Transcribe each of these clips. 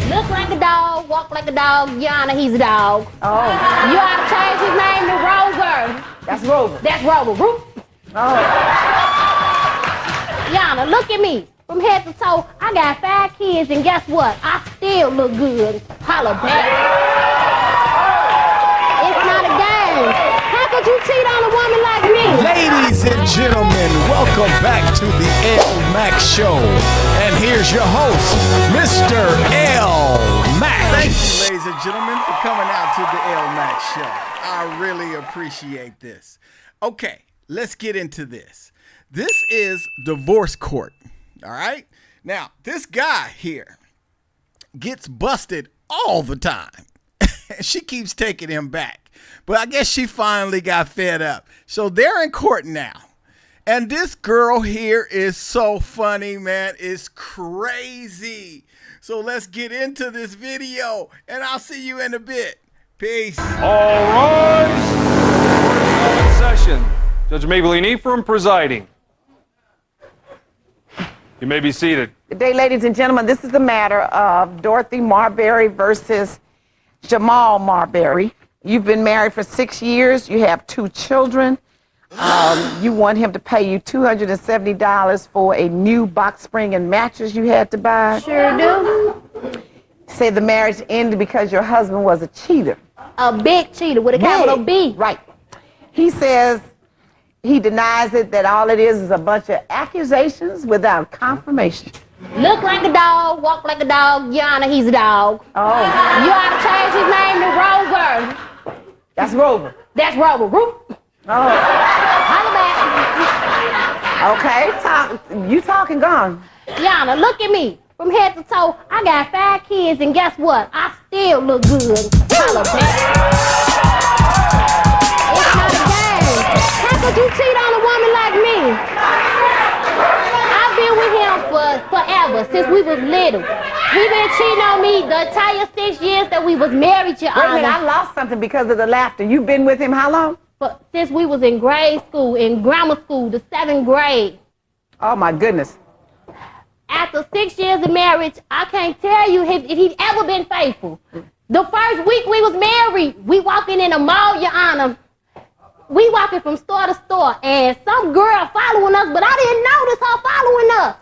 Look like a dog, walk like a dog, Yana, he's a dog. Oh. You ought to change his name to Rover. That's Rover. That's Rover. Roop. Oh. Yana, look at me. From head to toe, I got 5 kids, and guess what? I still look good. Holla back. It's not a game. How could you cheat on a woman like me? Ladies and gentlemen, welcome back to the L Mac Show. And here's your host, Mr. L Mac. Thank you, ladies and gentlemen, for coming out to the L Mac Show. I really appreciate this. Okay, let's get into this. This is divorce court. All right. Now, this guy here gets busted all the time. She keeps taking him back. But I guess she finally got fed up. So they're in court now. And this girl here is so funny, man. It's crazy. So let's get into this video. And I'll see you in a bit. Peace. All rise. In session. Judge Maybelline Ephraim presiding. You may be seated. Good day, ladies and gentlemen. This is the matter of Dorothy Marbury versus Jamal Marbury. You've been married for 6 years. You have 2 children. You want him to pay you $270 for a new box spring and mattress you had to buy. Sure do. Say the marriage ended because your husband was a cheater. A big cheater with a capital B. Right. He says he denies it, that all it is a bunch of accusations without confirmation. Look like a dog, walk like a dog, Yana, he's a dog. Oh. You ought to change his name to Rover. That's Rover. That's Rover. Roop. Oh. Holla back. Okay, you talking gone. Yana, look at me. From head to toe, I got 5 kids, and guess what? I still look good. Holla back. It's not a game. How could you cheat on a woman like me? I've been with him for forever, since we was little. He been cheating on me the entire 6 years that we was married, Your Wait a minute, I Honor. lost something because of the laughter. You've been with him how long? But since we was in grade school, in grammar school, the 7th grade. Oh my goodness. After 6 years of marriage, I can't tell you if he'd ever been faithful. The first week we was married, we walking in a mall, Your Honor. We walking from store to store, and some girl following us, but I didn't notice her following us.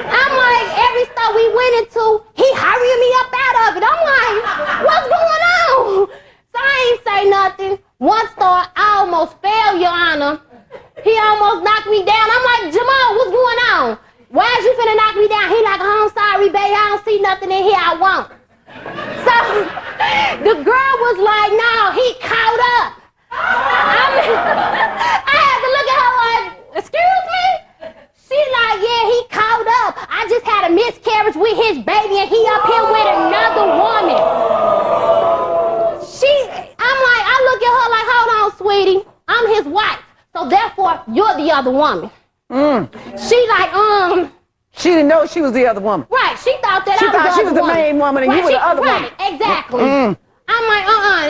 I'm like, every store we went into, he hurrying me up out of it. I'm like, what's going on? So I ain't say nothing. One store, I almost fell, Your Honor. He almost knocked me down. I'm like, Jamal, what's going on? Why is you finna knock me down? He like, oh, I'm sorry, baby, I don't see nothing in here I want. So the girl was like, no, he caught up. I had to look at her like, excuse me? She like, yeah, he caught up. I just had a miscarriage with his baby, and he up here with another woman. I'm like, I look at her like, hold on, sweetie, I'm his wife, so therefore you're the other woman. She like, She didn't know she was the other woman. right, she thought that She I was thought the she other was the woman. main woman and you were the other woman. Exactly. I'm like, that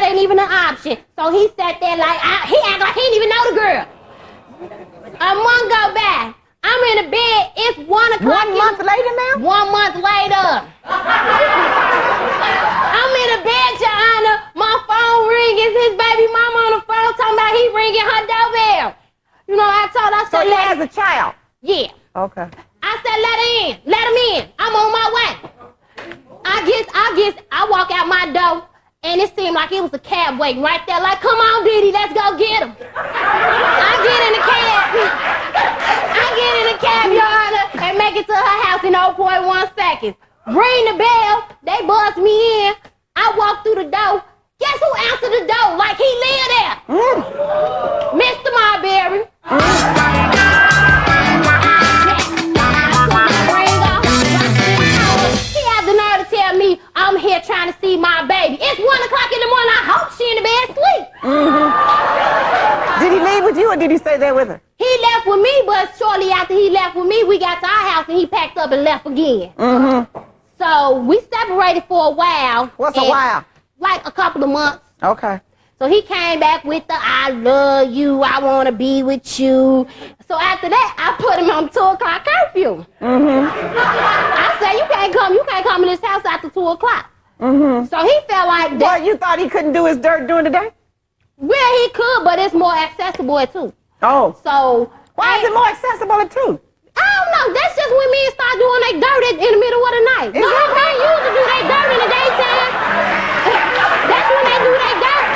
ain't even an option. So he sat there like, he act like he didn't even know the girl. A month go by. I'm in the bed. It's 1 o'clock. 1 month later now? 1 month later. I'm in the bed, Your Honor. My phone ring. It's his baby mama on the phone talking about he ringing her doorbell. You know, I So said, he has a child? yeah. Okay. I said, let her in. Let him in. I'm on my way. I walk out my door, and it seemed like it was a cab waiting right there. Like, come on, Diddy, let's go get him. I get in the cab, Your Honor, and make it to her house in 0.1 seconds. Ring the bell. They buzz me in. I walk through the door. Guess who answered the door like he lived there? Mr. Marbury. He had the nerve to tell me I'm here trying to see my baby. It's 1 o'clock in the morning. I hope she in the bed asleep. Did he leave with you or did he stay there with her? He left with me, but shortly after he left with me, we got to our house and he packed up and left again. So we separated for a while. What's a while? Like a couple of months. Okay. So he came back with the I love you, I want to be with you. So after that, I put him on 2 o'clock curfew. I said, you can't come in this house after 2 o'clock. So he felt like that. Well, you thought he couldn't do his dirt during the day? Well, he could, but it's more accessible at 2. Oh. So Why is it more accessible at 2? I don't know. That's just when men start doing their dirt in the middle of the night. Is No, that men used to do their dirt in the daytime. That's when they do their dirt.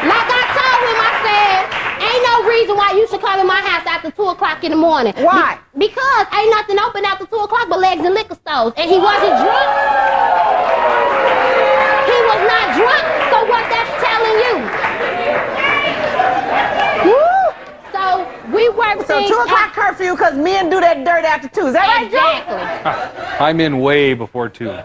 Like I told him, I said, ain't no reason why you should come in my house after 2 o'clock in the morning. Why? Because ain't nothing open after 2 o'clock but legs and liquor stores. And he wasn't drunk. He was not drunk. So what that's telling you? Woo! So we work So things 2 o'clock curfew because men do that dirt after 2. Is that right, Joe? Exactly. I'm in way before 2. Well,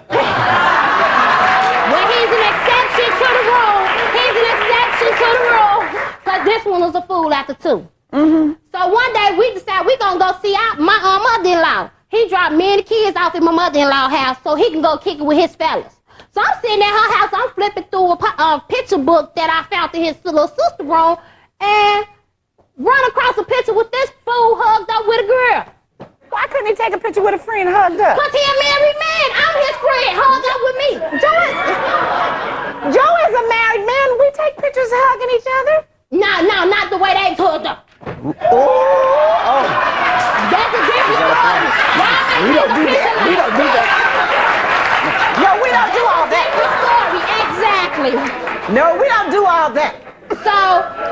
he's an exception to the rule. He's an exception to the rule. Because this one was a fool after 2. So one day we decided we're going to go see my mother-in-law. He dropped me and the kids off at my mother-in-law's house so he can go kick it with his fellas. So I'm sitting at her house. I'm flipping through a picture book that I found in his little sister room and run across a picture with this fool hugged up with a girl. Why couldn't he take a picture with a friend hugged up? Because he a married man. I'm his friend hugged up with me. Joe is a married man. We take pictures hugging each other. No, not the way they hugged up. Oh. That's a different story. We don't do that. We don't do that. No, we don't do all that. Different story, exactly. No, we don't do all that. So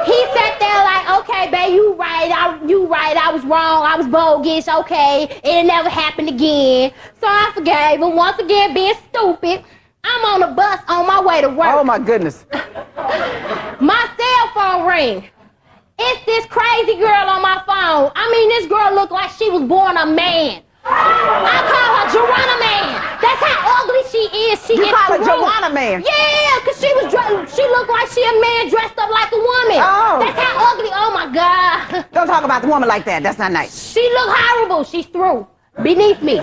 he sat there like, okay, babe, you right, I was wrong, I was bogus, okay, it'll never happen again. So I forgave him, once again being stupid. I'm on the bus on my way to work. Oh my goodness. My cell phone ring. It's this crazy girl on my phone. I mean, this girl looked like she was born a man. I call her Joanna Man. That's how ugly she is. You call her Joanna Man? Yeah, because she looked like she a man dressed up like a woman. Oh. That's how ugly. Oh, my God. Don't talk about the woman like that. That's not nice. She look horrible. She's through. Beneath me.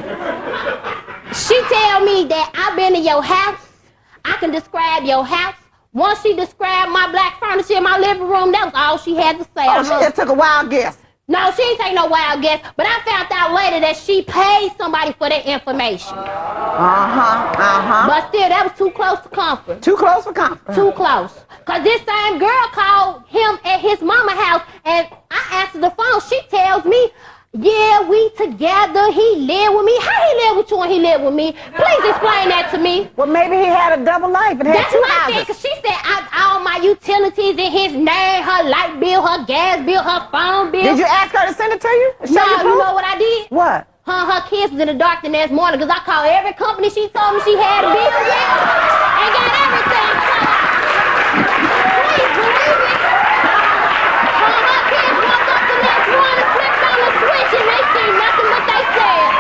She tell me that I've been in your house. I can describe your house. Once she described my black furniture in my living room, that was all she had to say. Oh, she just took a wild guess. No, she ain't take no wild guess, but I found out later that she paid somebody for that information. But still, that was too close to comfort. Too close for comfort. Too close. Because this same girl called him at his mama's house, and I answered the phone. She tells me, yeah, we together. He lived with me. How he lived with you and he lived with me? Please explain that to me. Well, maybe he had a double life and had That's two my thing, houses. because she said all my utilities in his name, her light bill, her gas bill, her phone bill. Did you ask her to send it to you? Show No, you you proof? know what I did? What? Her kids was in the dark the next morning because I called every company she told me she had a bill with and got everything covered. Please believe me. Her kids woke up the next morning, flipped on the switch, and they seen nothing but they said.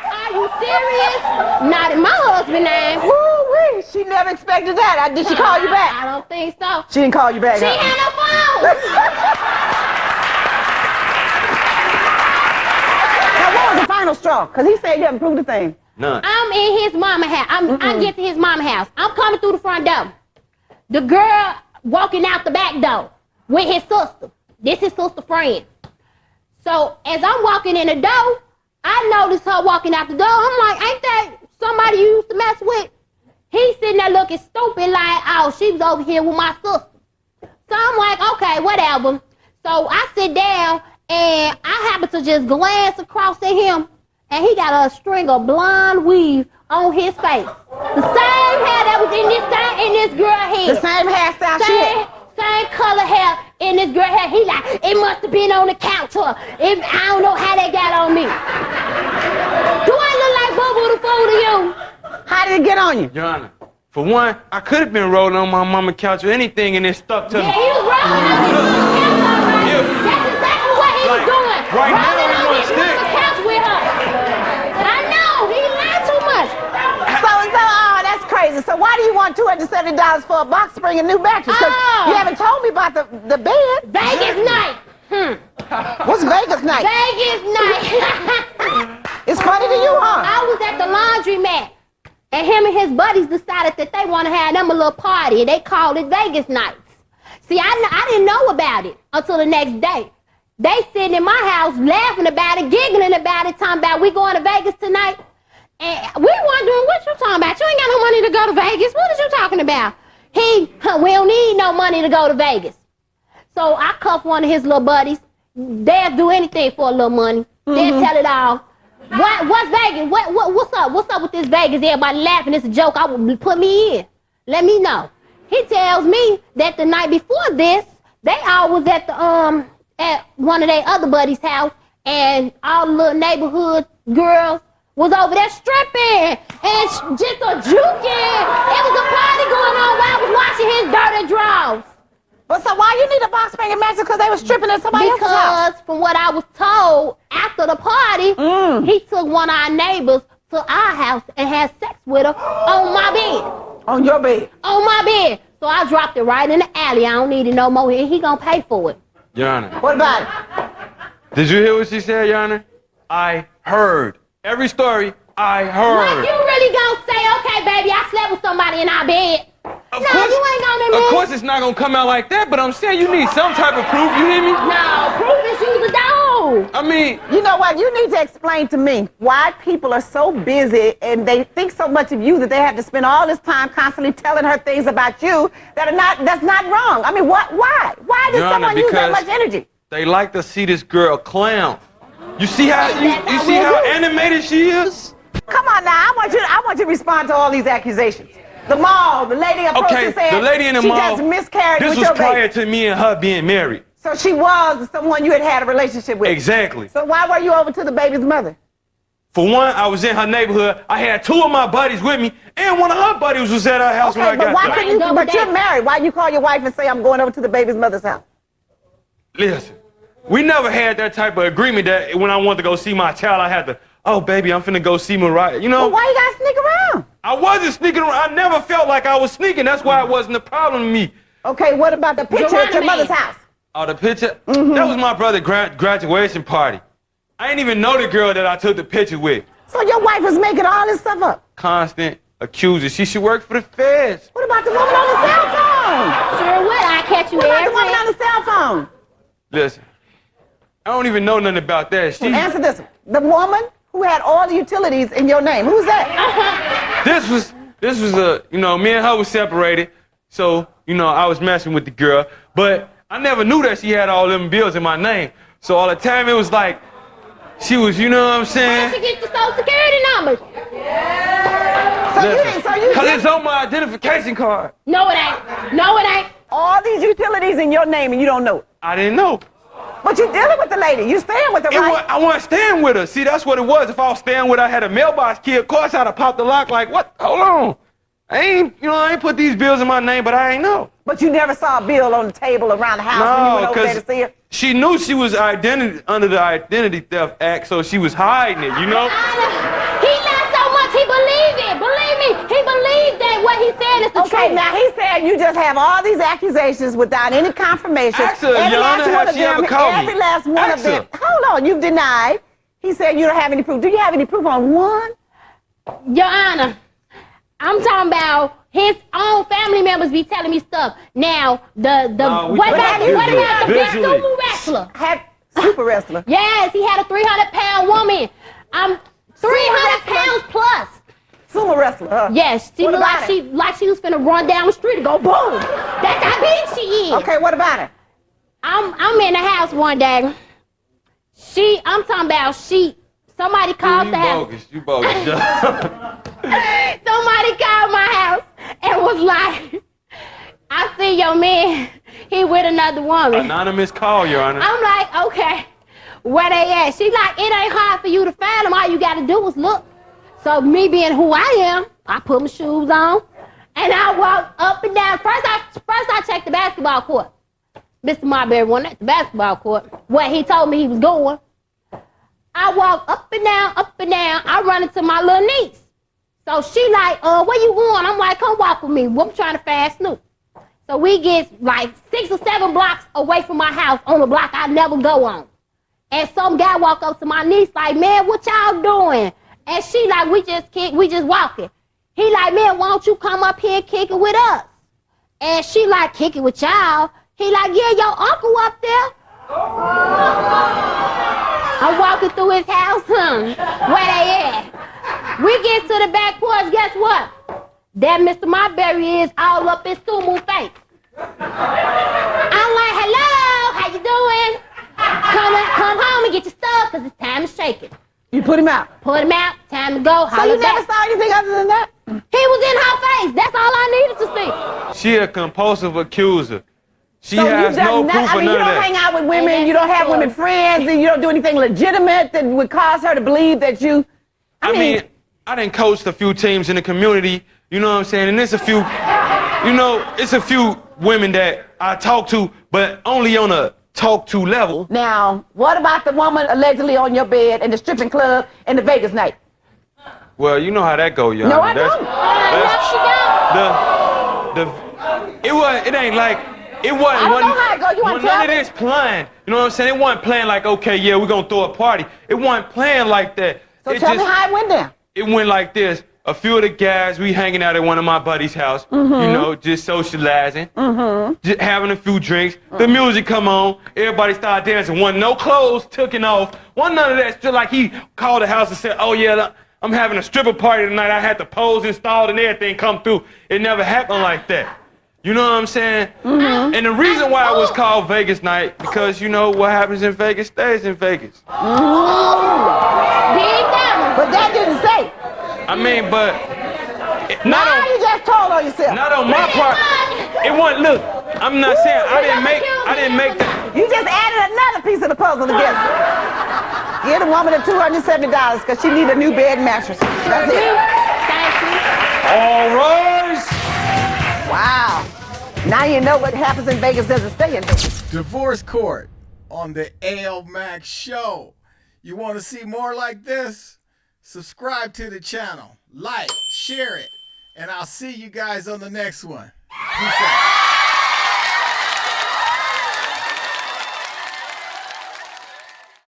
Are you serious? Not in my husband's name. Woo-wee. She never expected that. Did she call you back? I don't think so. She didn't call you back. She huh? had no phone. Now, what was the final straw? Because he said you haven't proved a thing. None. I'm in his mama house. I get to his mama house. I'm coming through the front door. The girl walking out the back door with his sister. This is sister friend. So as I'm walking in the door, I noticed her walking out the door. I'm like, ain't that somebody you used to mess with? He's sitting there looking stupid like, oh, she was over here with my sister. So I'm like, okay, whatever. So I sit down and I happen to just glance across at him. And he got a string of blonde weave on his face. The same hair that was in this girl's head. The same hairstyle she had. Same color hair in this girl's hair. He like, it must have been on the couch. I don't know how they got on me. Do I look like Boo-Boo the Fool to you? How did it get on you? Your Honor, for one, I could have been rolling on my mama couch or anything and it stuck to Yeah, me. he was rolling on his mama's couch, all right. Yeah. That's exactly what he was Like, doing. right now rolling he on wanna his stick. mama's couch with her. I know, he lied too much. Oh, that's crazy. So why do you want $270 for a box spring and new mattress? Because Oh. you haven't told me about the bed. Vegas night. What's Vegas night? Vegas night. It's funny to you, huh? I was at the laundromat. And him and his buddies decided that they want to have them a little party, and they called it Vegas nights. See, I didn't know about it until the next day. They sitting in my house laughing about it, giggling about it, talking about we going to Vegas tonight. And we wondering what you talking about. You ain't got no money to go to Vegas. What is you talking about? We don't need no money to go to Vegas. So I cuffed one of his little buddies. They'll do anything for a little money. They'll tell it all. What's Vegas? What's up? What's up with this Vegas? Everybody laughing. It's a joke. Put me in. Let me know. He tells me that the night before this, they all was at the at one of their other buddies' house, and all the little neighborhood girls was over there stripping and just a juking. It was a party going on while I was washing his dirty drawers. But so why you need a box spring and matches? Because they was stripping at somebody else's house. Because from what I was told, after the party, he took one of our neighbors to our house and had sex with her on my bed. On your bed? On my bed. So I dropped it right in the alley. I don't need it no more, and he gonna pay for it. Your Honor. What about it? Did you hear what she said, Your Honor? I heard. Every story, I heard. What, you really gonna say, okay, baby, I slept with somebody in our bed? Of No, course, you ain't gonna admit. Of course it's not gonna come out like that, but I'm saying you need some type of proof, you hear me? No, proof is use a dog. I mean, You know what? You need to explain to me why people are so busy and they think so much of you that they have to spend all this time constantly telling her things about you that's not wrong. I mean, what? Why? Why does Your Honor, someone use that because much energy? they like to see this girl clown. You see how you see how animated she is? Come on now, I want you to respond to all these accusations. The mall, the lady approached Okay, and said the lady in the she mall. just miscarried This with was your prior baby. to me and her being married. So she was someone you had a relationship with. Exactly. So why were you over to the baby's mother? For one, I was in her neighborhood. I had two of my buddies with me, and one of her buddies was at her house when I Okay, but got why there. couldn't you? Double But you're date. married. Why you call your wife and say I'm going over to the baby's mother's house? Listen, we never had that type of agreement that when I wanted to go see my child, I had to, oh, baby, I'm finna go see Mariah. You know, Well, why you gotta sneak around? I wasn't sneaking around. I never felt like I was sneaking. That's why it wasn't a problem to me. Okay, what about the picture at your Geronimo. mother's house? Oh, the picture? That was my brother's graduation party. I didn't even know the girl that I took the picture with. So your wife was making all this stuff up. Constant accuser. She should work for the feds. What about the woman on the cell phone? Sure would. I catch you What about every the woman on the cell phone? Listen, I don't even know nothing about that. She, Answer this one. The woman who had all the utilities in your name. Who's that? this was a, me and her was separated. So, I was messing with the girl. But I never knew that she had all them bills in my name. So all the time it was like, she was, you know what I'm saying? Where'd you get your social security number? Because it's on my identification card. No, it ain't. No, it ain't. All these utilities in your name and you don't know it. I didn't know. But you're dealing with the lady. You staying with her, right? I wasn't staying with her. See, that's what it was. If I was staying with her, I had a mailbox key. Of course, I'd have popped the lock like, what? Hold on. I ain't put these bills in my name, but I ain't know. But you never saw a bill on the table around the house when you went over there to see her? She knew she was under the Identity Theft Act, so she was hiding it, He lied so much, he believed it. Believe me, he believed that what he said is the truth. Okay, now he said you just have all these accusations without any confirmation. Ask her, Your Honor, have she ever called me? Every last one Ask of them. her. Hold on, you've denied. He said you don't have any proof. Do you have any proof on one? Your Honor, I'm talking about his own family members be telling me stuff. Now, what about the big Visually. sumo wrestler? Had super wrestler. Yes, he had a 300-pound woman. 300 pounds plus. Sumo wrestler. Huh? Yes, she What looked about like she was finna run down the street and go boom. That's how big she is. Okay, what about it? I'm in the house one day. I'm talking about somebody called the house. You bogus. Somebody called my house and was like, I see your man, he with another woman. Anonymous call, Your Honor. I'm like, okay, where they at? She like, it ain't hard for you to find them. All you gotta do is look. So me being who I am, I put my shoes on and I walk up and down. First I checked the basketball court. Mr. Marbury wasn't at the basketball court where he told me he was going. I walk up and down. I run into my little niece. So she like, where you going? I'm like, come walk with me. I'm trying to find Snoop. So we get like 6 or 7 blocks away from my house on a block I never go on. And some guy walked up to my niece like, man, what y'all doing? And she like, we just walking. He like, man, why don't you come up here and kick it with us? And she like, kick it with y'all. He like, yeah, your uncle up there. I'm walking through his house, where they at? We get to the back porch, guess what? That Mr. Marbury is all up in Sumu face. I'm like, hello, how you doing? Come home and get your stuff, because it's time to shake it. You put him out. Put him out, time to go. So you never saw anything other than that? He was in her face. That's all I needed to see. She a compulsive accuser. She So has you no just proof I of mean, you none of don't hang that. out with women, And you don't that's have the women story. friends, and you don't do anything legitimate that would cause her to believe that you. I mean, I done coached a few teams in the community, you know what I'm saying? And it's a few, it's a few women that I talk to, but only on a talk to level. Now, what about the woman allegedly on your bed in the stripping club in the Vegas night? Well, you know how that go, Yana. No, I don't. It ain't like, it wasn't, I don't know how it go. You wanna none tell of me? this planned. You know what I'm saying? It wasn't planned like, okay, yeah, we're gonna throw a party. It wasn't planned like that. So It tell me just- how it went down. It went like this. A few of the guys, we hanging out at one of my buddies' house, just socializing, just having a few drinks. The music come on, everybody started dancing. One no clothes taken off. One none of that. Just like he called the house and said, oh yeah, I'm having a stripper party tonight. I had the poles installed and everything come through. It never happened like that. You know what I'm saying? And the reason why it was called Vegas night, because you know what happens in Vegas stays in Vegas. Big devil. But that didn't say. I mean, but Now you just told on yourself. not on my part. It wasn't. Look, I'm not saying I didn't make that. You just added another piece of the puzzle together. Give the woman the $270 because she need a new bed mattress. That's it. Thank you. All rise. Wow. Now you know what happens in Vegas doesn't stay in Vegas. Divorce Court on the L Max Show. You want to see more like this? Subscribe to the channel, like, share it, and I'll see you guys on the next one. Peace out.